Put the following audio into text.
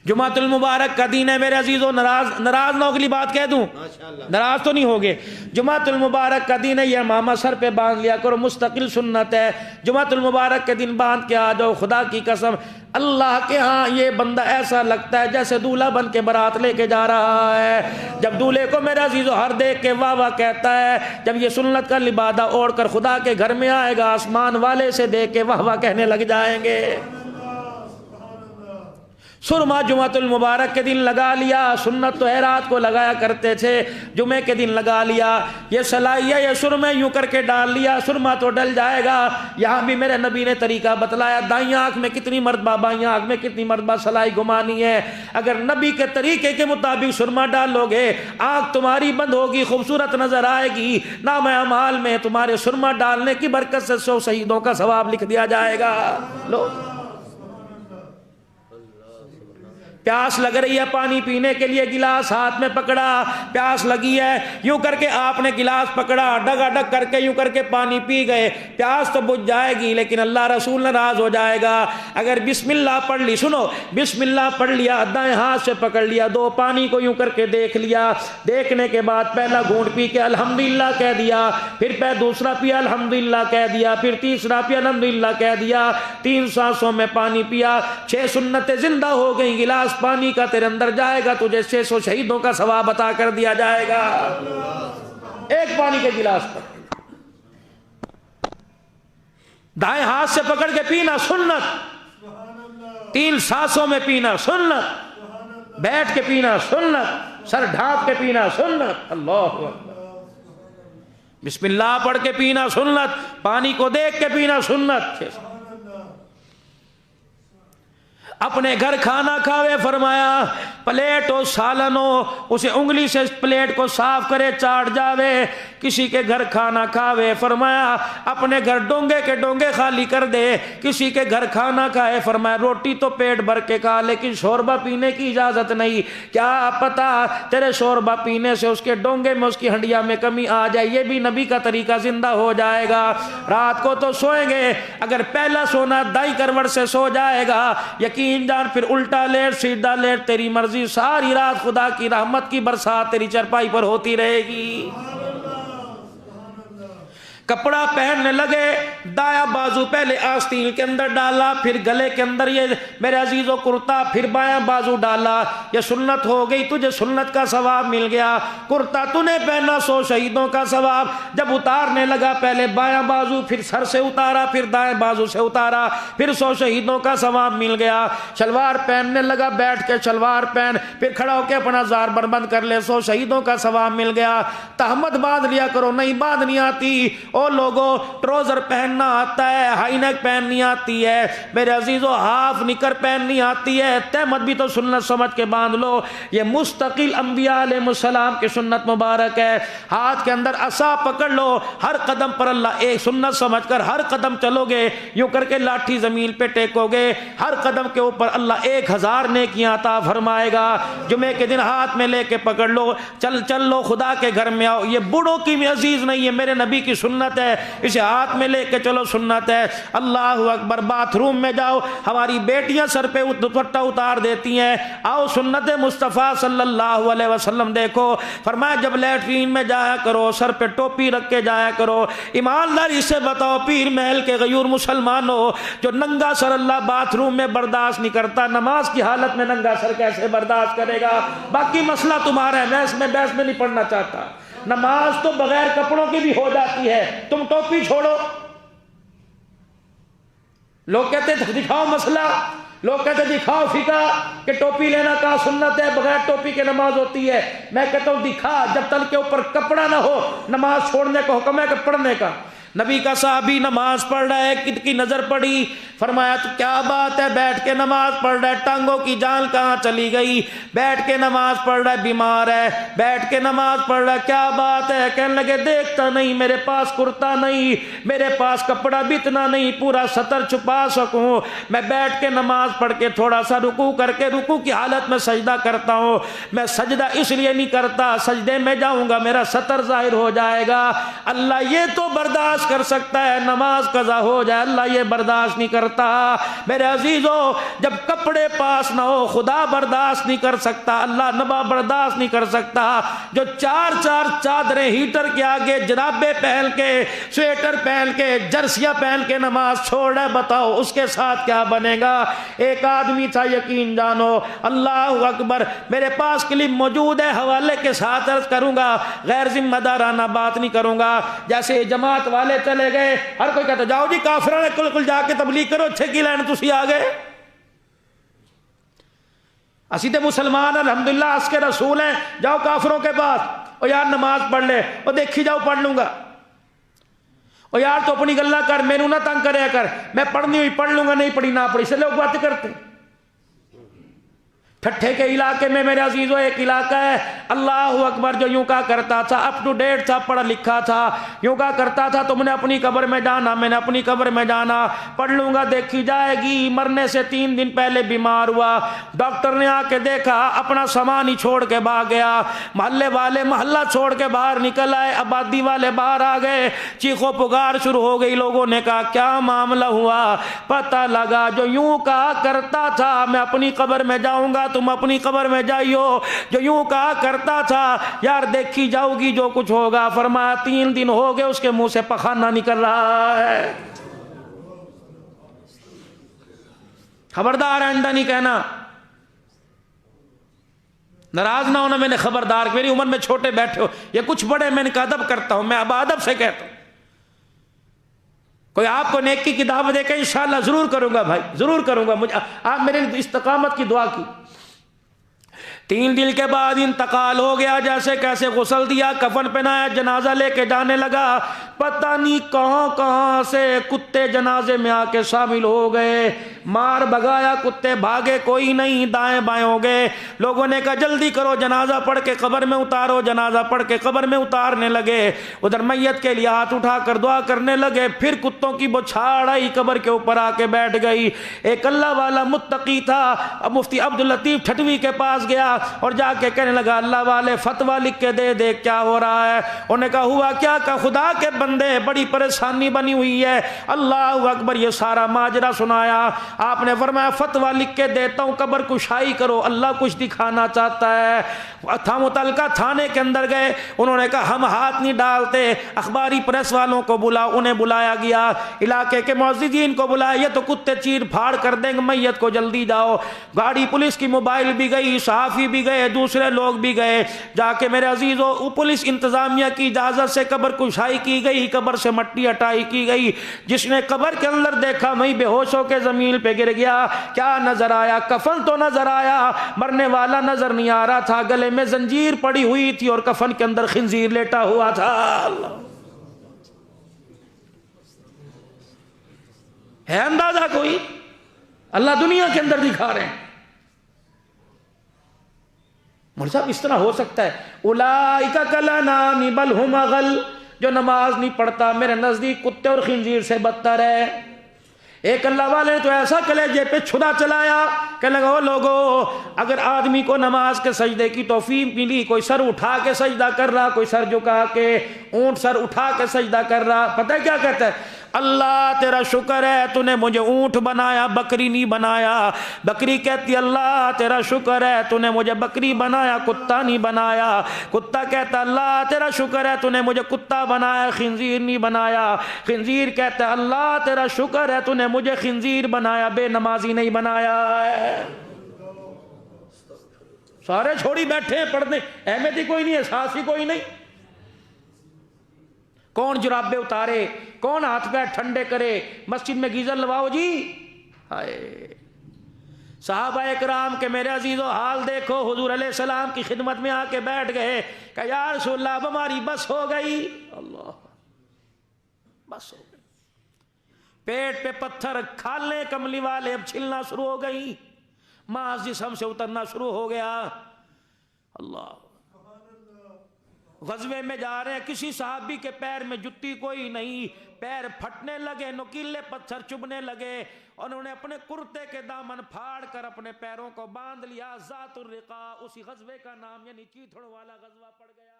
جمعۃ المبارک کا دن ہے میرے عزیزوں، ناراض نہ ہو اگلی بات کہہ دوں، ناراض تو نہیں ہوگے؟ جمعۃ المبارک کا دن ہے، یہ امامہ سر پہ باندھ لیا کرو، مستقل سنت ہے۔ جمعۃ المبارک کے دن باندھ کے آ جاؤ، خدا کی قسم اللہ کے ہاں یہ بندہ ایسا لگتا ہے جیسے دولہا بن کے بارات لے کے جا رہا ہے۔ جب دولہے کو میرے عزیزو ہر دیکھ کے واہ واہ کہتا ہے، جب یہ سنت کا لبادہ اوڑھ کر خدا کے گھر میں آئے گا، آسمان والے سے دیکھ کے واہ واہ کہنے لگ جائیں گے۔ سرما جمعۃ المبارک کے دن لگا لیا، سنت تو رات کو لگایا کرتے تھے، جمعے کے دن لگا لیا۔ یہ سلائیہ یہ سرما یوں کر کے ڈال لیا، سرما تو ڈل جائے گا۔ یہاں بھی میرے نبی نے طریقہ بتلایا، دائیں آنکھ میں کتنی مرتبہ، بائیں آنکھ میں کتنی مرتبہ سلائی گھمانی ہے۔ اگر نبی کے طریقے کے مطابق سرما ڈالو گے، آنکھ تمہاری بند ہوگی، خوبصورت نظر آئے گی، نام اعمال میں تمہارے سرما ڈالنے کی برکت سے 100 شہیدوں کا ثواب لکھ دیا جائے گا۔ لو پیاس لگ رہی ہے، پانی پینے کے لیے گلاس ہاتھ میں پکڑا، پیاس لگی ہے، یوں کر کے آپ نے گلاس پکڑا، ڈگا ڈگ کر کے یوں کر کے پانی پی گئے، پیاس تو بجھ جائے گی لیکن اللہ رسول ناراض ہو جائے گا۔ اگر بسم اللہ پڑھ لی، سنو، بسم اللہ پڑھ لیا، دائیں ہاتھ سے پکڑ لیا، دو پانی کو یوں کر کے دیکھ لیا، دیکھنے کے بعد پہلا گھونٹ پی کے الحمدللہ کہہ دیا، پھر دوسرا پیا الحمدللہ کہہ دیا، پھر تیسرا پیا الحمدللہ کہہ دیا، 3 سانسوں میں پانی پیا، 6 سنتیں زندہ ہو گئیں، گلاس پانی کا تیرے اندر جائے گا، تجھے 600 شہیدوں کا ثواب عطا کر دیا جائے گا۔ ایک پانی کے گلاس پر دائیں ہاتھ سے پکڑ کے پینا سنت، 3 سانسوں میں پینا سنت، بیٹھ کے پینا سنت، سر ڈھانپ کے پینا سنت، اللہ اکبر، بسم اللہ پڑھ کے پینا سنت، پانی کو دیکھ کے پینا سنت۔ اپنے گھر کھانا کھاوے، فرمایا پلیٹ ہو سالن ہو، اسے انگلی سے پلیٹ کو صاف کرے، چاٹ جاوے۔ کسی کے گھر کھانا کھاوے، فرمایا اپنے گھر ڈونگے کے ڈونگے خالی کر دے۔ کسی کے گھر کھانا کھائے، فرمایا روٹی تو پیٹ بھر کے کھا لیکن شوربہ پینے کی اجازت نہیں، کیا پتا تیرے شوربہ پینے سے اس کے ڈونگے میں، اس کی ہنڈیا میں کمی آ جائے۔ یہ بھی نبی کا طریقہ زندہ ہو جائے گا۔ رات کو تو سوئیں گے، اگر پہلا سونا دائیں کروٹ سے سو جائے گا، یقین جان پھر الٹا لیٹ سیدھا لیٹ تیری مرضی، ساری رات خدا کی رحمت کی برسات تیری چرپائی پر ہوتی رہے گی۔ کپڑا پہننے لگے، دایا بازو پہلے آستین کے اندر ڈالا، پھر گلے کے اندر یہ میرے عزیزو کرتا، پھر بایاں بازو ڈالا۔ یہ سنت ہو گئی، تجھے سنت کا ثواب مل گیا۔ کرتا تو نے پہنا 100 شہیدوں کا ثواب۔ جب اتارنے لگا، پہلے بایاں بازو، پھر سر سے اتارا، پھر دائیں بازو سے اتارا، پھر 100 شہیدوں کا ثواب مل گیا۔ شلوار پہننے لگا، بیٹھ کے شلوار پہن، پھر کھڑا ہو کے اپنا زار بربند کر لے، 100 شہیدوں کا ثواب مل گیا۔ تہمت باندھ لیا کرو، نہیں باندھنی آتی او لوگوں، ٹروزر پہننا آتا ہے، ہائی نیک پہننی آتی ہے، میرے عزیزو ہاف نکر پہننی آتی ہے، تہمت بھی تو سنت سمجھ کے باندھ لو۔ یہ مستقل انبیاء علیہ السلام کی سنت مبارک ہے۔ ہاتھ کے اندر عصا پکڑ لو، ہر قدم پر اللہ ایک سنت سمجھ کر ہر قدم چلو گے، یوں کر کے لاٹھی زمین پہ ٹیکو گے، ہر قدم کے اوپر اللہ 1000 نیکیاں عطا فرمائے گا۔ جمعے کے دن ہاتھ میں لے کے پکڑ لو، چل لو، خدا کے گھر میں آؤ۔ یہ بوڑھوں کی بھی عزیز نہیں ہے، میرے نبی کی سنت ہے، اسے ہاتھ میں لے کے چلو، سنت ہے۔ اللہ اکبر، باتھ روم میں جاؤ، ہماری بیٹیاں سر پہ دوپٹہ اتار دیتی ہیں، آؤ سنت مصطفیٰ صلی اللہ علیہ وسلم دیکھو۔ فرمایا جب لیٹرین میں جایا کرو، سر پہ ٹوپی رکھ کے جایا کرو۔ ایمانداری سے بتاؤ پیر محل کے غیور مسلمانوں، جو ننگا سر اللہ باتھ روم میں برداشت نہیں کرتا، نماز کی حالت میں ننگا سر کیسے برداشت کرے گا؟ باقی مسئلہ تمہارا ہے، میں اس میں بحث میں نہیں پڑھنا چاہتا۔ نماز تو بغیر کپڑوں کی بھی ہو جاتی ہے، تم ٹوپی چھوڑو۔ لوگ کہتے دکھاؤ مسئلہ، لوگ کہتے دکھاؤ فقہ کہ ٹوپی لینا کہاں سنت ہے، بغیر ٹوپی کے نماز ہوتی ہے۔ میں کہتا ہوں دکھا، جب تل کے اوپر کپڑا نہ ہو، نماز چھوڑنے کا حکم ہے کہ پڑھنے کا۔ نبی کا صحابی نماز پڑھ رہا ہے، کد کی نظر پڑی، فرمایا تو کیا بات ہے، بیٹھ کے نماز پڑھ رہا ہے، ٹانگوں کی جان کہاں چلی گئی، بیٹھ کے نماز پڑھ رہا ہے، بیمار ہے، بیٹھ کے نماز پڑھ رہا ہے، کیا بات ہے؟ کہنے لگے دیکھتا نہیں، میرے پاس کرتا نہیں، میرے پاس کپڑا بھی اتنا نہیں پورا سطر چھپا سکوں، میں بیٹھ کے نماز پڑھ کے تھوڑا سا رکوع کر کے رکوع کی حالت میں سجدہ کرتا ہوں، میں سجدہ اس لیے نہیں کرتا، سجدے میں جاؤں گا میرا سطر ظاہر ہو جائے گا۔ اللہ یہ تو برداشت برداشت کر سکتا ہے نماز قضا ہو جائے، اللہ یہ برداشت نہیں کرتا۔ میرے عزیزو، جب کپڑے پاس نہ ہو خدا برداشت نہیں کر سکتا، اللہ نبا برداشت نہیں کر سکتا۔ جو چار چار چادریں ہیٹر کے آگے جرابے پہن کے، سویٹر پہن کے، جرسیاں پہن کے نماز چھوڑ ہے، بتاؤ اس کے ساتھ کیا بنے گا؟ ایک آدمی تھا، یقین جانو، اللہ اکبر، میرے پاس کلپ موجود ہے، حوالے کے ساتھ عرض کروں گا، غیر ذمہ دارانہ بات نہیں کروں گا۔ جیسے جماعت والے چلے گئے، ہر کوئی کہتا جاؤ جی کافروں نے کل جا کے تبلیغ کرو، اچھے کی لین تسی آ گئے۔ اسی تے مسلمان الحمدللہ اس کے رسول ہیں، جاؤ کافروں کے پاس، او یار نماز پڑھ لے، او دیکھی جاؤ پڑھ لوں گا، او یار تو اپنی گلہ کر، میرے نہ تنگ کریا کر، میں پڑھنی ہوئی پڑھ لوں گا، نہیں پڑھی نہ پڑھی، سے لوگ باتیں کرتے ہیں۔ ٹھٹھے کے علاقے میں میرے عزیزو ایک علاقہ ہے، اللہ اکبر، جو یوں کہا کرتا تھا، اپ ٹو ڈیٹ تھا، پڑھا لکھا تھا، یوں کہا کرتا تھا تم نے اپنی قبر میں جانا، میں نے اپنی قبر میں جانا، پڑھ لوں گا دیکھی جائے گی۔ مرنے سے 3 دن پہلے بیمار ہوا، ڈاکٹر نے آ کے دیکھا، اپنا سامان ہی چھوڑ کے بھاگ گیا، محلے والے محلہ چھوڑ کے باہر نکل آئے، آبادی والے باہر آ گئے، چیخو پکار شروع ہو گئی، لوگوں نے کہا کیا معاملہ ہوا؟ پتہ لگا جو یوں کہا کرتا تھا میں اپنی قبر میں جاؤں گا، تم اپنی قبر میں جائیو، جو یوں کہا کرتا تھا یار دیکھی جاؤ گی جو کچھ ہوگا، فرمایا 3 دن ہو گئے اس کے منہ سے پخانہ نکل رہا ہے۔ خبردار آئندہ نہیں کہنا، ناراض نہ ہونا، میں نے خبردار، میری عمر میں چھوٹے بیٹھے ہو، یہ کچھ بڑے، میں نے کہا ادب کرتا ہوں، میں اب ادب سے کہتا ہوں، کوئی آپ کو نیکی کی دعوت دے کے انشاءاللہ ضرور کروں گا بھائی، ضرور کروں گا، مجھے آپ میرے استقامت کی دعا کی۔ 3 دن کے بعد انتقال ہو گیا، جیسے کیسے غسل دیا، کفن پہنایا، جنازہ لے کے جانے لگا، پتہ نہیں کہاں کہاں سے کتے جنازے میں آ کے شامل ہو گئے، مار بھگایا، کتے بھاگے کوئی نہیں، دائیں بائیں ہو گئے، لوگوں نے کہا جلدی کرو جنازہ پڑھ کے قبر میں اتارو، جنازہ پڑھ کے قبر میں اتارنے لگے، ادھر میت کے لیے ہاتھ اٹھا کر دعا کرنے لگے، پھر کتوں کی بچھاڑ آئی، قبر کے اوپر آ کے بیٹھ گئی۔ ایک اللہ والا متقی تھا، مفتی عبداللطیف ٹھٹوی کے پاس گیا اور جا کے کہنے لگا اللہ والے فتویٰ لکھ کے دے دے کیا ہو رہا ہے؟ انہوں نے کہا ہوا کیا؟ کہ خدا کے بندے بڑی پریشانی بنی ہوئی ہے، اللہ اکبر، یہ سارا ماجرا سنایا۔ آپ نے فرمایا فتویٰ لکھ کے دیتا ہوں، قبر کشائی کرو، اللہ کچھ دکھانا چاہتا ہے۔ متعلقہ تھانے کے اندر گئے، انہوں نے کہا ہم ہاتھ نہیں ڈالتے، اخباری پریس والوں کو بلا، انہیں بلایا گیا، علاقے کے معززین کو بلایا، یہ تو کتے چیر پھاڑ کر دیں گے میت کو، جلدی جاؤ۔ گاڑی پولیس کی موبائل بھی گئی، صحافی بھی گئے، دوسرے لوگ بھی گئے، جا کے میرے عزیزو پولیس انتظامیہ کی اجازت سے قبر کشائی کی گئی، قبر سے مٹی ہٹائی کی گئی۔ جس نے قبر کے اندر دیکھا وہیں بے ہوش ہو کے زمین پہ گر گیا۔ کیا نظر آیا؟ کفن تو نظر آیا، مرنے والا نظر نہیں آ رہا تھا، گلے میں زنجیر پڑی ہوئی تھی اور کفن کے اندر خنزیر لیٹا ہوا تھا۔ اللہ ہے اندازہ کوئی؟ اللہ دنیا کے اندر دکھا رہے ہیں۔ مولوی صاحب اس طرح ہو سکتا ہے؟ اولئک کالانعام بل ھم اضل، جو نماز نہیں پڑھتا میرے نزدیک کتے اور خنزیر سے بدتر ہے۔ ایک اللہ والے نے تو ایسا کلیجے پہ چھدا چلایا کہ لگو لوگو، اگر آدمی کو نماز کے سجدے کی توفیق ملی، کوئی سر اٹھا کے سجدہ کر رہا، کوئی سر جھکا کے، اونٹ سر اٹھا کے سجدہ کر رہا، پتہ ہے کیا کہتا ہے؟ اللہ تیرا شکر ہے تو نے مجھے اونٹ بنایا، بکری نہیں بنایا۔ بکری کہتی اللہ تیرا شکر ہے تو نے مجھے بکری بنایا، کتا نہیں بنایا۔ کتا کہتا اللہ تیرا شکر ہے تو نے مجھے کتا بنایا، خنزیر نہیں بنایا۔ خنزیر کہتا اللہ تیرا شکر ہے تو نے مجھے خنزیر بنایا، بے نمازی نہیں بنایا۔ سارے چھوڑی بیٹھے ہیں پڑھنے، احمد ہی کوئی نہیں، احساس ہی کوئی نہیں۔ کون جرابے اتارے، کون ہاتھ پیر ٹھنڈے کرے، مسجد میں گیزر لواؤ جی۔ ہائے صحابہ اکرام کے میرے عزیزو حال دیکھو، حضور علیہ السلام کی خدمت میں آ کے بیٹھ گئے کہ یا رسول اللہ اب ہماری بس ہو گئی، اللہ بس ہو گئی، پیٹ پہ پتھر کھالنے کملی والے اب چھلنا شروع ہو گئی، ماس جسم سے اترنا شروع ہو گیا۔ اللہ غزوے میں جا رہے ہیں، کسی صحابی کے پیر میں جتی کوئی نہیں، پیر پھٹنے لگے، نوکیلے پتھر چبھنے لگے، انہوں نے اپنے کرتے کے دامن پھاڑ کر اپنے پیروں کو باندھ لیا۔ ذات الرقاء اسی غزوے کا نام، یعنی چیتھڑ والا غزوہ پڑ گیا۔